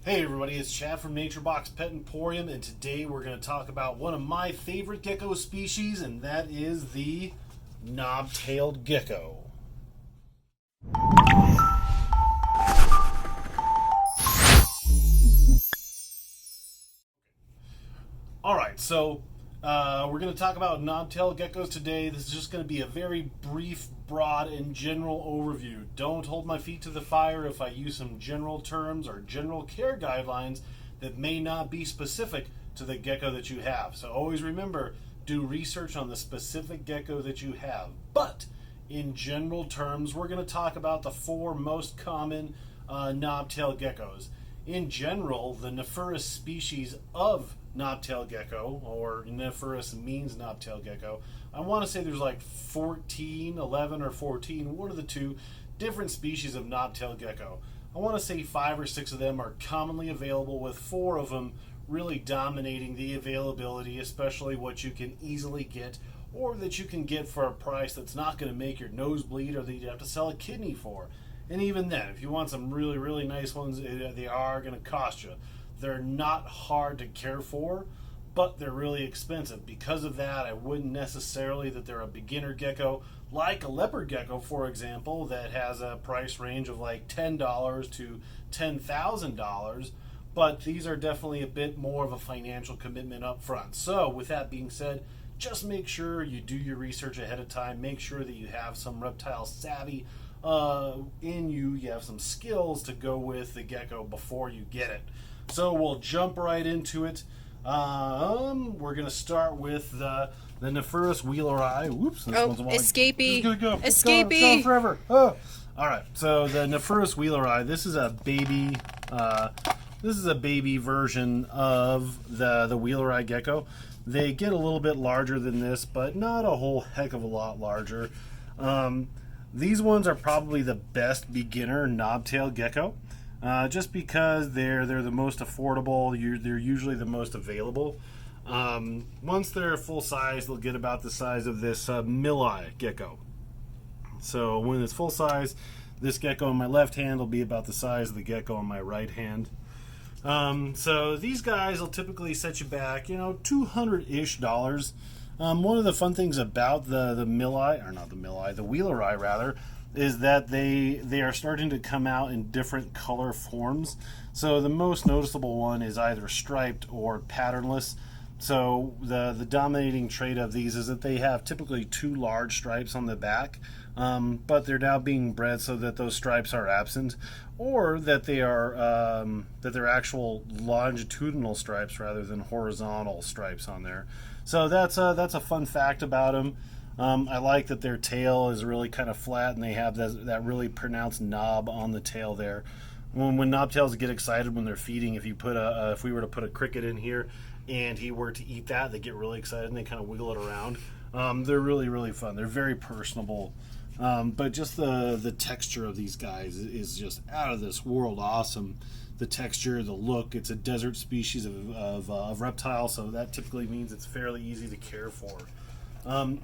Hey everybody, it's Chad from NatureBox Pet Emporium, and today we're going to talk about one of my favorite gecko species, and that is the Knobtail Gecko. Alright, so we're going to talk about Knobtail Geckos today. This is just going to be a very brief, broad, and general overview. Don't hold my feet to the fire if I use some general terms or general care guidelines that may not be specific to the gecko that you have. So always remember, do research on the specific gecko that you have. But in general terms, we're going to talk about the four most common knobtail geckos. In general, the Nephurus species of knobtail gecko, or Nephurus means knobtail gecko, I want to say there's like 11 or 14, one of the two, different species of knobtail gecko. I want to say 5 or 6 of them are commonly available, with 4 of them really dominating the availability, especially what you can easily get or that you can get for a price that's not going to make your nose bleed or that you have to sell a kidney for. And even then, if you want some really, really nice ones, they are going to cost you. They're not hard to care for, but they're really expensive. Because of that, I wouldn't necessarily that they're a beginner gecko, like a leopard gecko, for example, that has a price range of like $10 to $10,000. But these are definitely a bit more of a financial commitment up front. So with that being said, just make sure you do your research ahead of time. Make sure that you have some reptile savvy in you. You have some skills to go with the gecko before you get it. So we'll jump right into it. We're going to start with the Nephurus wheeleri. Whoops, this one's escapee. This is going to go. Escapee. It's going forever. Oh. All right, so the Nephurus wheeleri, this is a baby. This is a baby version of the wheeleri gecko. They get a little bit larger than this, but not a whole heck of a lot larger. These ones are probably the best beginner knobtail gecko, just because they're the most affordable. They're usually the most available. Once they're full size, they'll get about the size of this Milii gecko. So when it's full size, this gecko in my left hand will be about the size of the gecko in my right hand. So these guys will typically set you back, $200-ish. One of the fun things about the Milii, or not the Milii, the wheeleri rather, is that they are starting to come out in different color forms. So the most noticeable one is either striped or patternless. So the dominating trait of these is that they have typically 2 large stripes on the back, but they're now being bred so that those stripes are absent, or that they are that they're actual longitudinal stripes rather than horizontal stripes on there. So that's a fun fact about them. I like that their tail is really kind of flat, and they have that really pronounced knob on the tail there. When knobtails get excited when they're feeding, if we were to put a cricket in here and he were to eat that, they get really excited and they kind of wiggle it around. They're really, really fun. They're very personable. But just the texture of these guys is just out of this world awesome. The texture, the look, it's a desert species of reptile, so that typically means it's fairly easy to care for.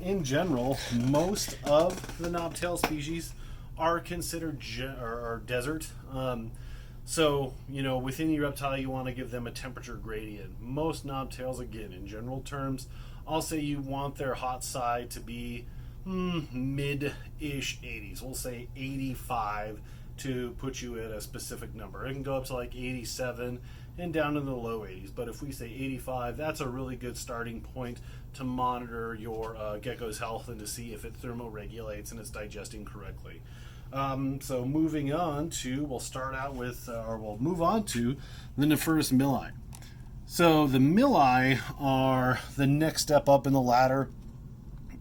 In general, most of the knobtail species are considered desert. So, with any reptile, you want to give them a temperature gradient. Most knobtails, again, in general terms, I'll say you want their hot side to be mid-ish 80s. We'll say 85 to put you at a specific number. It can go up to like 87 and down in the low 80s. But if we say 85, that's a really good starting point to monitor your gecko's health and to see if it thermoregulates and it's digesting correctly. So moving on to, we'll move on to the Nephurus milii. So the milii are the next step up in the ladder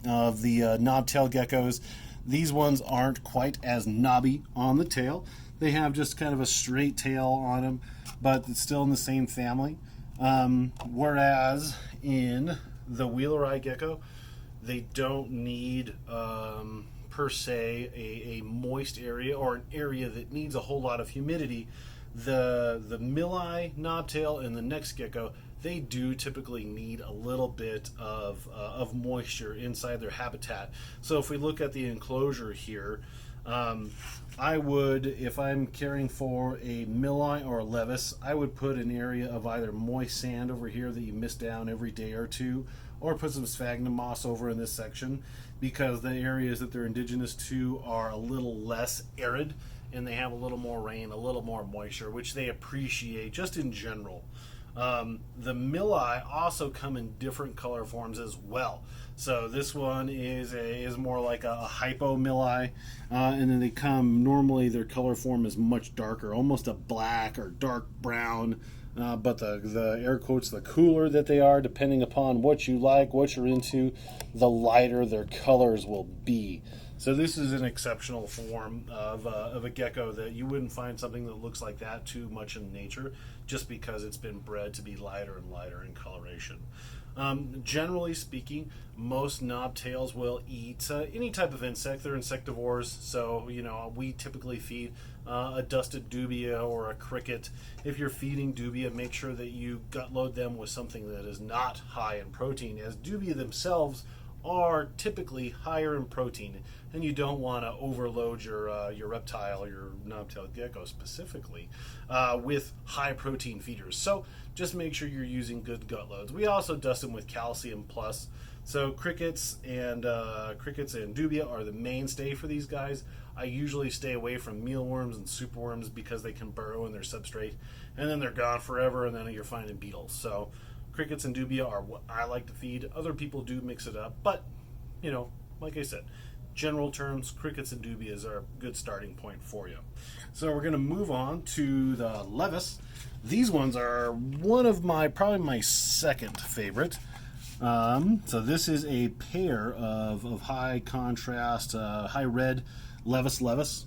of the knobtail geckos. These ones aren't quite as knobby on the tail. They have just kind of a straight tail on them, but it's still in the same family. Whereas in the wheeleri gecko, they don't need per se a moist area or an area that needs a whole lot of humidity. The Milii knobtail and the next gecko, they do typically need a little bit of moisture inside their habitat. So if we look at the enclosure here, I would, if I'm caring for a Milii or a Levis, I would put an area of either moist sand over here that you mist down every day or two, or put some sphagnum moss over in this section, because the areas that they're indigenous to are a little less arid and they have a little more rain, a little more moisture, which they appreciate just in general. The Milii also come in different color forms as well. So this one is more like a hypo Milii, and then they come, normally their color form is much darker, almost a black or dark brown. But the air quotes, the cooler that they are, depending upon what you like, what you're into, the lighter their colors will be. So this is an exceptional form of a gecko that you wouldn't find something that looks like that too much in nature, just because it's been bred to be lighter and lighter in coloration. Generally speaking, most knobtails will eat any type of insect. They're insectivores, so we typically feed a dusted dubia or a cricket. If you're feeding dubia, make sure that you gut load them with something that is not high in protein, as dubia themselves are typically higher in protein, and you don't want to overload your reptile, your knobtail gecko specifically, with high protein feeders. So just make sure you're using good gut loads. We also dust them with calcium plus. So crickets and dubia are the mainstay for these guys. I usually stay away from mealworms and superworms because they can burrow in their substrate, and then they're gone forever, and then you're finding beetles. So crickets and dubia are what I like to feed. Other people do mix it up, but like I said, general terms, crickets and dubias are a good starting point for you. So we're going to move on to the Levis. These ones are one of probably my second favorite. So this is a pair of high contrast, high red Levis.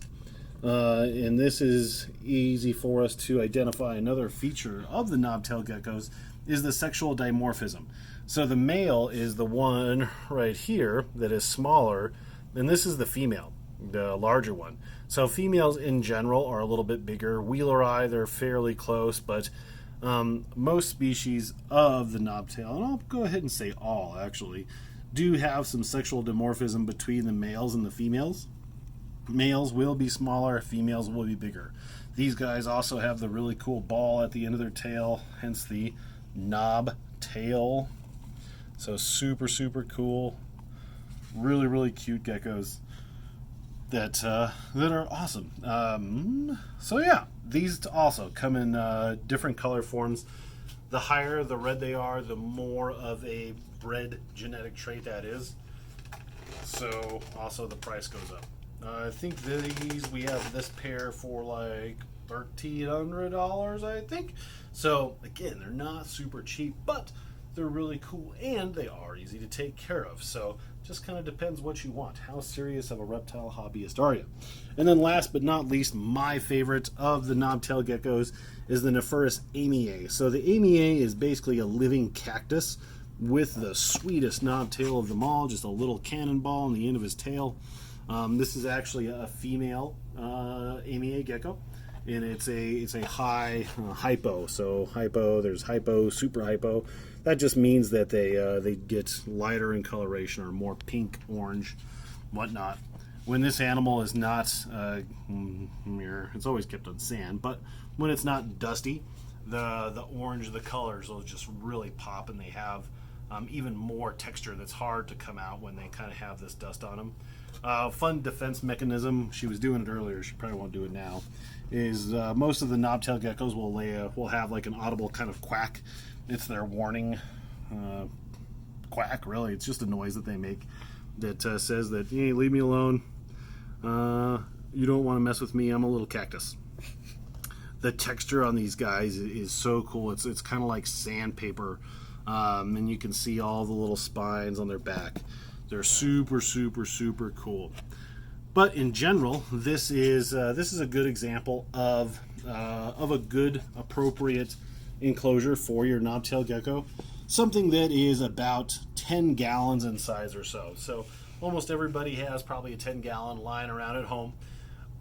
And this is easy for us to identify. Another feature of the knobtail geckos is the sexual dimorphism. So the male is the one right here that is smaller, and this is the female, the larger one. So females in general are a little bit bigger. Wheeleri, they're fairly close, but most species of the knobtail, and I'll go ahead and say all actually, do have some sexual dimorphism between the males and the females. Males will be smaller, females will be bigger. These guys also have the really cool ball at the end of their tail, hence the knob tail. So super, super cool. Really, really cute geckos that are awesome. So yeah, these also come in different color forms. The higher the red they are, the more of a bred genetic trait that is. So also the price goes up. I think we have this pair for like $1,300, I think. So again, they're not super cheap, but they're really cool and they are easy to take care of. So just kind of depends what you want. How serious of a reptile hobbyist are you? And then last but not least, my favorite of the knobtail geckos is the Nephurus Amyae. So the Amyae is basically a living cactus with the sweetest knobtail of them all, just a little cannonball on the end of his tail. This is actually a female Amyae gecko, and it's a high hypo. So hypo, there's hypo, super hypo. That just means that they get lighter in coloration or more pink, orange, whatnot. When this animal is not it's always kept on sand, but when it's not dusty, the orange, the colors will just really pop, and they have even more texture that's hard to come out when they kind of have this dust on them. Fun defense mechanism, she was doing it earlier, she probably won't do it now, is most of the knobtail geckos will have like an audible kind of quack. It's their warning quack, really. It's just a noise that they make that says that, hey, leave me alone. You don't want to mess with me. I'm a little cactus. The texture on these guys is so cool. It's kind of like sandpaper, and you can see all the little spines on their back. They're super, super, super cool. But in general, this is a good example of a good, appropriate enclosure for your knobtail gecko. Something that is about 10 gallons in size or so. So almost everybody has probably a 10-gallon lying around at home.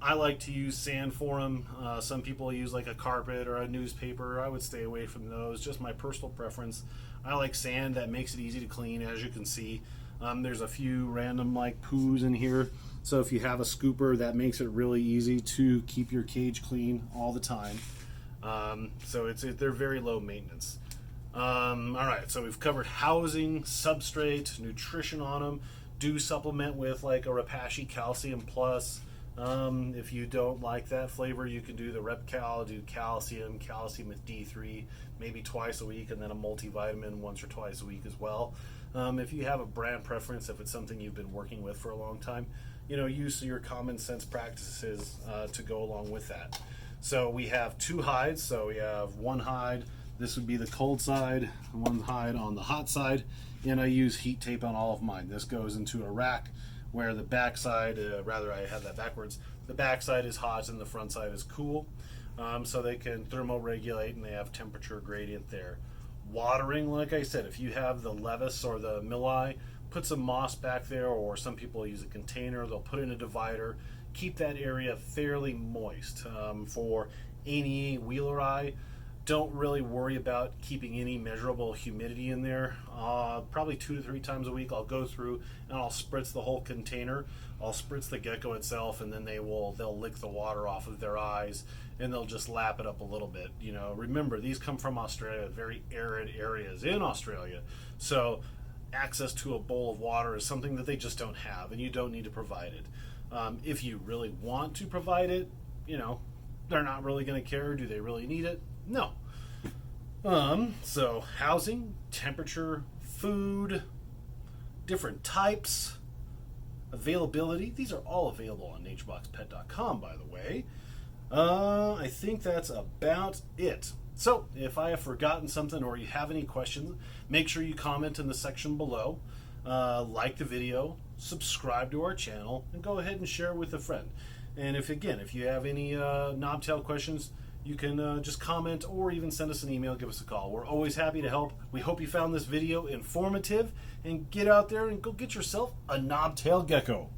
I like to use sand for them. Some people use like a carpet or a newspaper. I would stay away from those, just my personal preference. I like sand. That makes it easy to clean, as you can see. There's a few random like poos in here. So if you have a scooper, that makes it really easy to keep your cage clean all the time. So they're very low maintenance. All right, so we've covered housing, substrate, nutrition on them. Do supplement with like a Repashy Calcium Plus. If you don't like that flavor, you can do the RepCal, do calcium with D3, maybe twice a week, and then a multivitamin once or twice a week as well. If you have a brand preference, if it's something you've been working with for a long time, use your common sense practices to go along with that. So we have two hides. So we have one hide. This would be the cold side, one hide on the hot side, and I use heat tape on all of mine. This goes into a rack where the back side, I have that backwards, the back side is hot and the front side is cool, so they can thermoregulate and they have temperature gradient there. Watering, like I said, if you have the Levis or the Milii, put some moss back there, or some people use a container, they'll put in a divider, keep that area fairly moist. For any Wheeleri, don't really worry about keeping any measurable humidity in there. Probably 2 to 3 times a week I'll go through and I'll spritz the whole container. I'll spritz the gecko itself, and then they'll lick the water off of their eyes and they'll just lap it up a little bit. Remember, these come from Australia, very arid areas in Australia. So access to a bowl of water is something that they just don't have, and you don't need to provide it. If you really want to provide it, they're not really going to care. Do they really need it? No. So housing, temperature, food, different types, availability. These are all available on natureboxpet.com, by the way. I think that's about it. So if I have forgotten something or you have any questions, make sure you comment in the section below. Like the video, subscribe to our channel, and go ahead and share it with a friend. And if you have any knobtail questions, you can just comment or even send us an email, give us a call. We're always happy to help. We hope you found this video informative, and get out there and go get yourself a knobtail gecko.